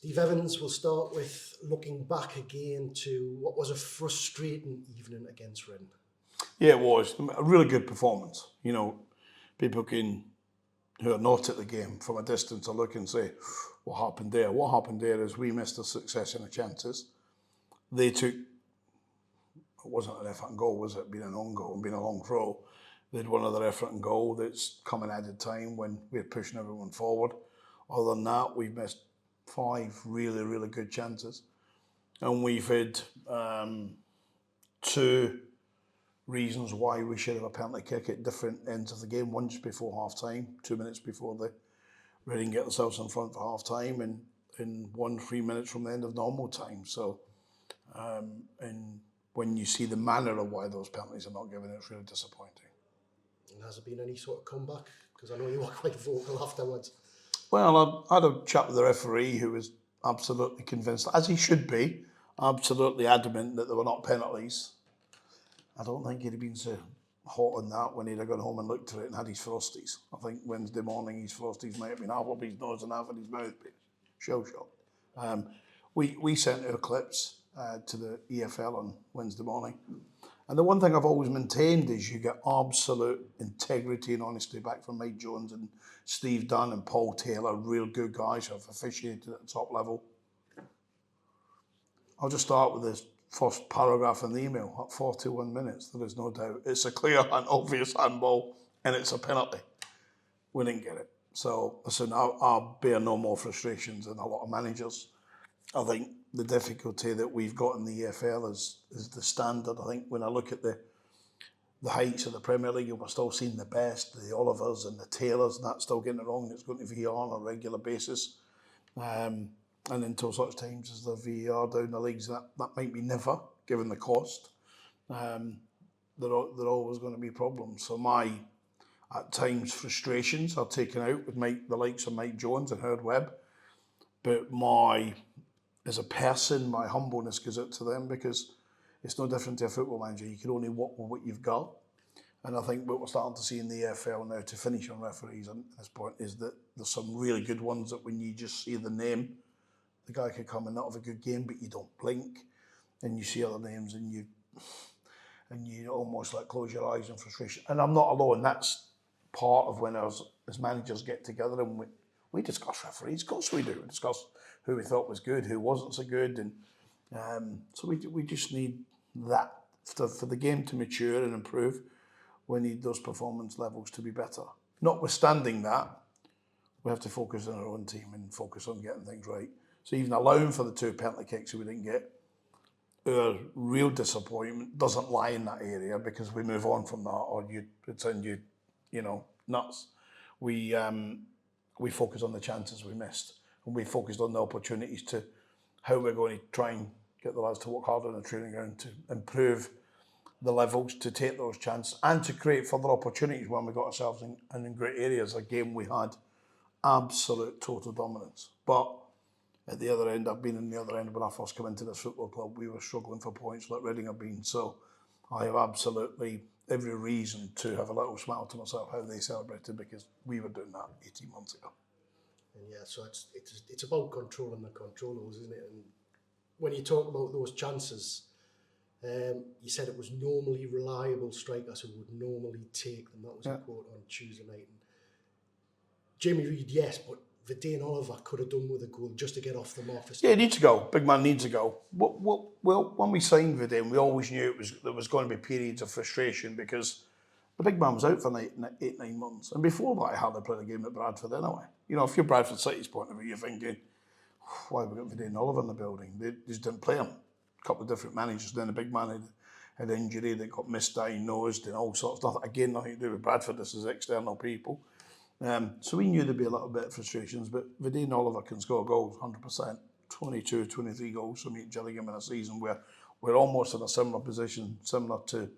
Steve Evans, will start with looking back again to what was a frustrating evening against Reading. Yeah, it was a really good performance. People who are not at the game from a distance will look and say, what happened there? What happened there is we missed a succession of chances. They took, it wasn't an effort and goal, was it? Being an own goal and being a long throw. They had one other effort and goal that's come in added time when we're pushing everyone forward. Other than that, we've missed 5 really, really good chances. And we've had 2 reasons why we should have a penalty kick at different ends of the game. One just before half time, 2 minutes before the Reading get themselves in front for half time, and 1 3 minutes from the end of normal time. So, and when you see the manner of why those penalties are not given, it's really disappointing. And has there been any sort of comeback? Because I know you were quite vocal afterwards. Well, I had a chat with the referee who was absolutely convinced, as he should be, absolutely adamant that there were not penalties. I don't think he'd have been so hot on that when he'd have gone home and looked at it and had his frosties. I think Wednesday morning his frosties might have been half up his nose and half in his mouth, but shell shock. We sent our clips to the EFL on Wednesday morning. And the one thing I've always maintained is you get absolute integrity and honesty back from Mike Jones and Steve Dunn and Paul Taylor, real good guys who have officiated at the top level. I'll just start with this first paragraph in the email. At 41 minutes, there is no doubt. It's a clear and obvious handball and it's a penalty. We didn't get it. So, listen, I'll bear no more frustrations than a lot of managers. I think the difficulty that we've got in the EFL is the standard. I think when I look at the heights of the Premier League, we're still seeing the best, the Olivers and the Taylors, and that's still getting it wrong. It's going to VR on a regular basis. And until such times as the VAR down the leagues, that might be never, given the cost. There are always going to be problems. So my, at times, frustrations are taken out with the likes of Mike Jones and Howard Webb. But as a person, my humbleness goes out to them because it's no different to a football manager. You can only work with what you've got. And I think what we're starting to see in the EFL now, to finish on referees at this point, is that there's some really good ones that when you just see the name, the guy could come and not have a good game, but you don't blink, and you see other names and you almost like close your eyes in frustration. And I'm not alone. That's part of when us as managers get together and we discuss referees. Of course we do. We discuss who we thought was good, who wasn't so good, and so we just need that for the game to mature and improve. We need those performance levels to be better. Notwithstanding that, we have to focus on our own team and focus on getting things right. So even allowing for the 2 penalty kicks that we didn't get, our real disappointment doesn't lie in that area because we move on from that, or you pretend nuts. We focus on the chances we missed, and we focused on the opportunities to how we're going to try and get the lads to work harder on the training ground to improve the levels, to take those chances and to create further opportunities when we got ourselves in great areas. A game we had absolute total dominance. But at the other end, I've been in the other end when I first came into this football club. We were struggling for points like Reading have been. So I have absolutely every reason to have a little smile to myself how they celebrated, because we were doing that 18 months ago. And yeah, so it's about controlling the controllables, isn't it? And when you talk about those chances, you said it was normally reliable strikers who would normally take them. That was a quote on Tuesday night. And Jamie Reid, yes, but Vale Oliver could have done with a goal just to get off the mark. Yeah, he needs to go. Big man needs to go. Well, when we signed Vale, we always knew there was going to be periods of frustration because the big man was out for 8-9 months. And before that, I hardly played a game at Bradford anyway. If you're Bradford City's point of view, you're thinking, why have we got Vale Oliver in the building? They just didn't play him. A couple of different managers. Then the big man had injury that got misdiagnosed and all sorts of stuff. Again, nothing to do with Bradford. This is external people. So we knew there'd be a little bit of frustrations, but Vale Oliver can score goals 100%. 22, 23 goals from each Gillingham in a season where we're almost in a similar position, similar to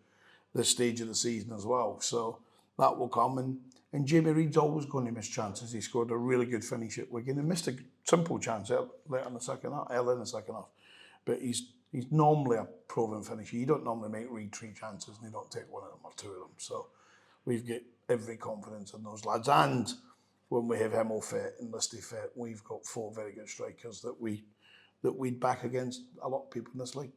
this stage of the season as well. So that will come. And Jamie Reid's always going to miss chances. He scored a really good finish at Wigan and missed a simple chance early in the second half. But he's normally a proven finisher. You don't normally make Reid 3 chances and you don't take one of them or 2 of them. So we've got every confidence in those lads. And when we have Hemel fit and Listy fit, we've got 4 very good strikers that we'd back against a lot of people in this league.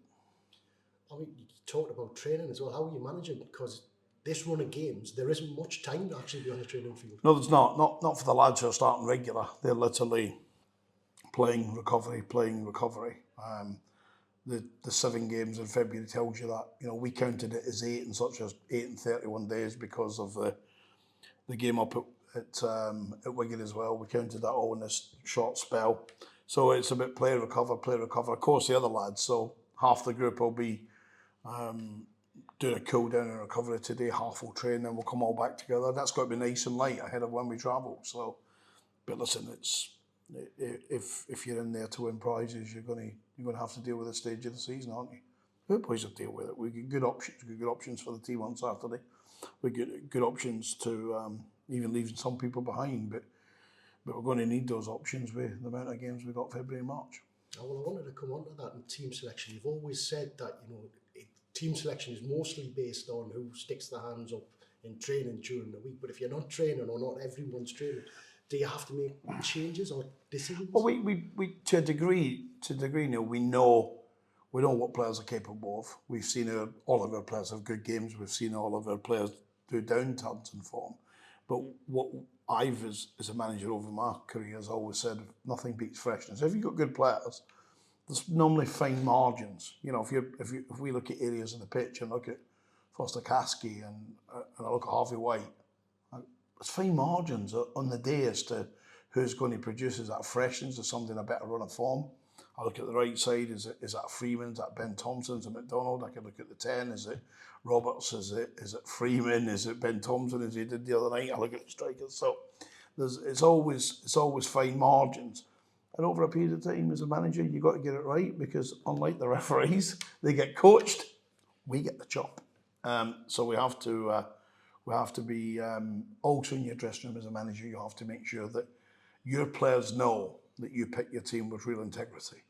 I mean, you talked about training as well. How are you managing? Because this run of games, there isn't much time to actually be on the training field. No, there's not. Not for the lads who are starting regular. They're literally playing recovery. The 7 games in February tells you that. You know, we counted it as 8 and such as 8 and 31 days because of the game up at Wigan as well. We counted that all in this short spell. So it's a bit play, recover. Of course, the other lads, so half the group will be doing a cool down and recovery today, half will train, then we'll come all back together. That's got to be nice and light ahead of when we travel. So, but listen, it's if you're in there to win prizes, you're going to have to deal with the stage of the season, aren't you? The boys will deal with it. We get good options for the team on Saturday. We get good options to even leaving some people behind, but we're going to need those options with the amount of games we got February and March. Oh, well, I wanted to come on to that in team selection. You've always said that, team selection is mostly based on who sticks their hands up in training during the week. But if you're not training or not everyone's training, do you have to make changes or decisions? Well, we to a degree, Neil, we know what players are capable of. We've seen all of our players have good games. We've seen all of our players do downturns in form. But what I've, as a manager over my career, has always said, nothing beats freshness. If you've got good players, there's normally fine margins. You know, if we look at areas of the pitch and look at Foster Caskey and I look at Harvey White, there's fine margins on the day as to who's going to produce. Is that freshness? Is something a better run of form? I look at the right side. Is that Freeman? Is that Ben Thompson? Is it McDonald? I can look at the 10. Is it Roberts? Is it Freeman? Is it Ben Thompson as he did the other night? I look at the strikers. So it's always fine margins. And over a period of time, as a manager, you've got to get it right because unlike the referees, they get coached. We get the chop. So we have to be also in your dressing room as a manager. You have to make sure that your players know that you pick your team with real integrity.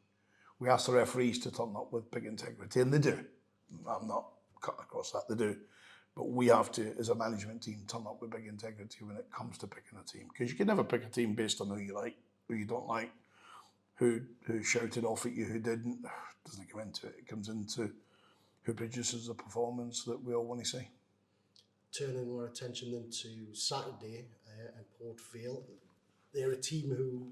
We ask the referees to turn up with big integrity, and they do. I'm not cutting across that, they do. But we have to, as a management team, turn up with big integrity when it comes to picking a team. Because you can never pick a team based on who you like, who you don't like, who shouted off at you, who didn't. It doesn't come into it. It comes into who produces the performance that we all want to see. Turning our attention then to Saturday at Port Vale. They're a team who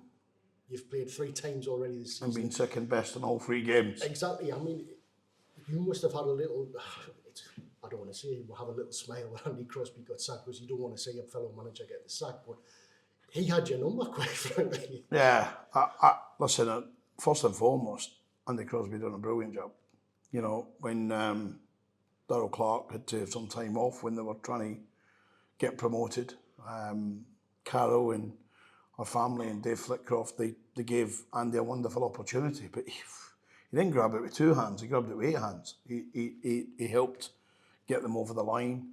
you've played 3 times already this season. And been second best in all 3 games. Exactly. I mean, you must have had a little, I don't want to say you have a little smile when Andy Crosby got sacked because you don't want to see your fellow manager get the sack, but he had your number, quite frankly. Yeah. Listen, first and foremost, Andy Crosby done a brilliant job. You know, when Darryl Clark had to have some time off when they were trying to get promoted, Carol and her family and Dave Flitcroft, they gave Andy a wonderful opportunity, but he didn't grab it with 2 hands, he grabbed it with 8 hands. He helped get them over the line.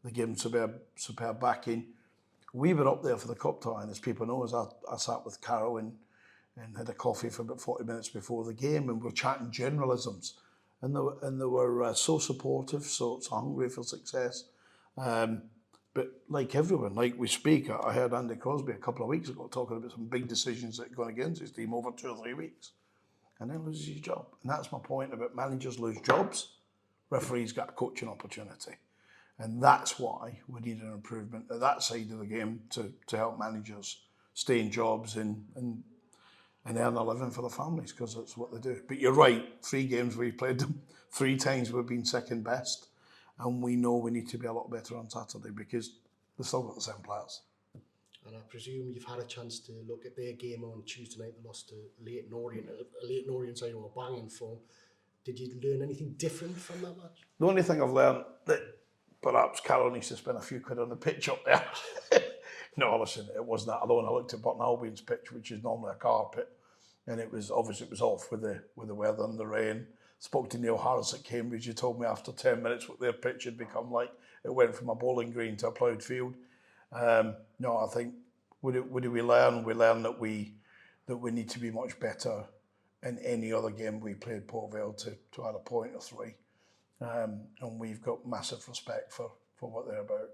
They gave him superb backing. We were up there for the cup tie, and as people know, as I sat with Carol and had a coffee for about 40 minutes before the game, and we were chatting generalisms. And they were so supportive, so hungry for success. But like everyone, like we speak, I heard Andy Crosby a couple of weeks ago talking about some big decisions that are going against his team over 2 or 3 weeks. And then loses his job. And that's my point about managers lose jobs. Referees get a coaching opportunity. And that's why we need an improvement at that side of the game to help managers stay in jobs and earn a living for their families, because that's what they do. But you're right, 3 games we've played them, 3 times we've been second best, and we know we need to be a lot better on Saturday because they've still got the same players. And I presume you've had a chance to look at their game on Tuesday night. They lost to Leyton Orient. Leyton Orient side were banging form. Did you learn anything different from that match? The only thing I've learned that perhaps Carol needs to spend a few quid on the pitch up there. No, listen, it wasn't that. Although when I looked at Burton Albion's pitch, which is normally a carpet, and it was off with the weather and the rain. Spoke to Neil Harris at Cambridge. He told me after 10 minutes what their pitch had become like. It went from a bowling green to a ploughed field. No, I think what do we learn? We learn that we need to be much better in any other game we played Port Vale to add a point or 3. And we've got massive respect for what they're about.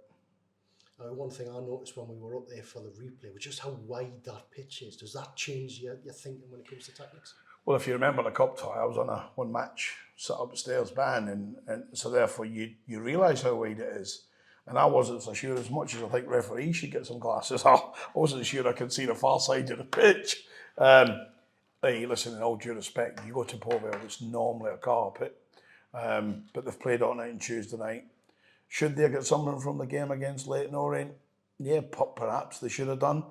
One thing I noticed when we were up there for the replay was just how wide that pitch is. Does that change your thinking when it comes to tactics? Well, if you remember the cup tie, I was on a one match set upstairs ban, and so therefore you realise how wide it is. And I wasn't so sure, as much as I think referees should get some glasses, I wasn't sure I could see the far side of the pitch. Hey, listen, in all due respect, you go to Port Vale, it's normally a carpet, but they've played on it on Tuesday night. Should they get something from the game against Leyton Orient? Yeah, perhaps they should have done.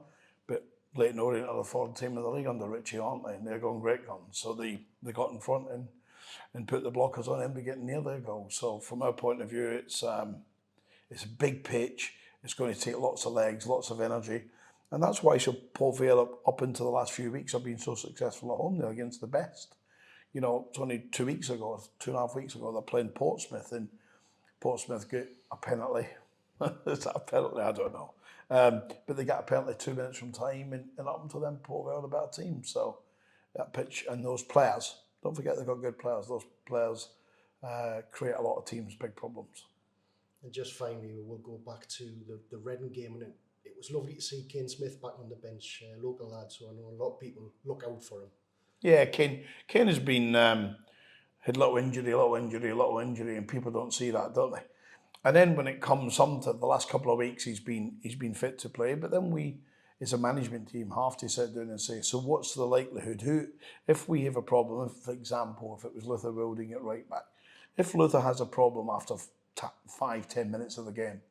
But Leyton Orient are the third team in the league under Richie, aren't they? And they're going great guns. So they got in front and put the blockers on him to get near their goal. So from our point of view, it's a big pitch. It's going to take lots of legs, lots of energy. And that's why Port Vale up into the last few weeks have been so successful at home. They're against the best. You know, it's only 2 weeks ago, 2.5 weeks ago, they're playing Portsmouth, and Portsmouth get a penalty. Is that a penalty? I don't know. But they got a penalty 2 minutes from time, and up until then, Port Vale are a better team. So that pitch and those players, don't forget they've got good players. Those players create a lot of teams big problems. And just finally, we'll go back to the Reading game, and it was lovely to see Kane Smith back on the bench, local lad, so I know a lot of people look out for him. Yeah, Kane has been had little injury, and people don't see that, don't they? And then when it comes some to the last couple of weeks, he's been fit to play. But then we, as a management team, have to sit down and say, so what's the likelihood? If we have a problem, if, for example, if it was Luther Wilding at right back, if Luther has a problem after 5-10 minutes of the game,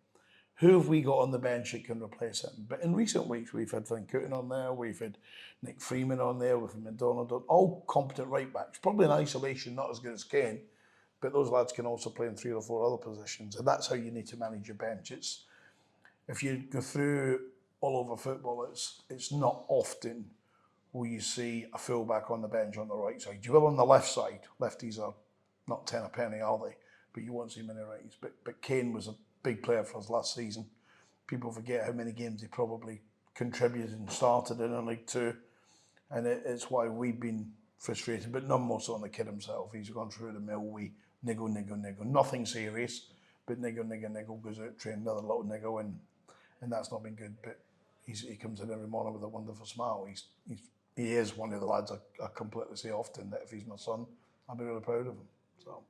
who have we got on the bench that can replace him? But in recent weeks, we've had Van Kooten on there, we've had Nick Freeman on there, we've had McDonald on, all competent right backs. Probably in isolation, not as good as Kane, but those lads can also play in 3 or 4 other positions, and that's how you need to manage your bench. It's, if you go through all over football, it's not often will you see a fullback on the bench on the right side. You will on the left side. Lefties are not 10 a penny, are they? But you won't see many righties. But Kane was a big player for us last season. People forget how many games he probably contributed and started in League Two, and it's why we've been frustrated, but none more so on the kid himself. He's gone through the mill, we niggle, nothing serious, but niggle, goes out, train another little niggle, and that's not been good. But he comes in every morning with a wonderful smile. He is one of the lads I completely say often that if he's my son, I'd be really proud of him. So.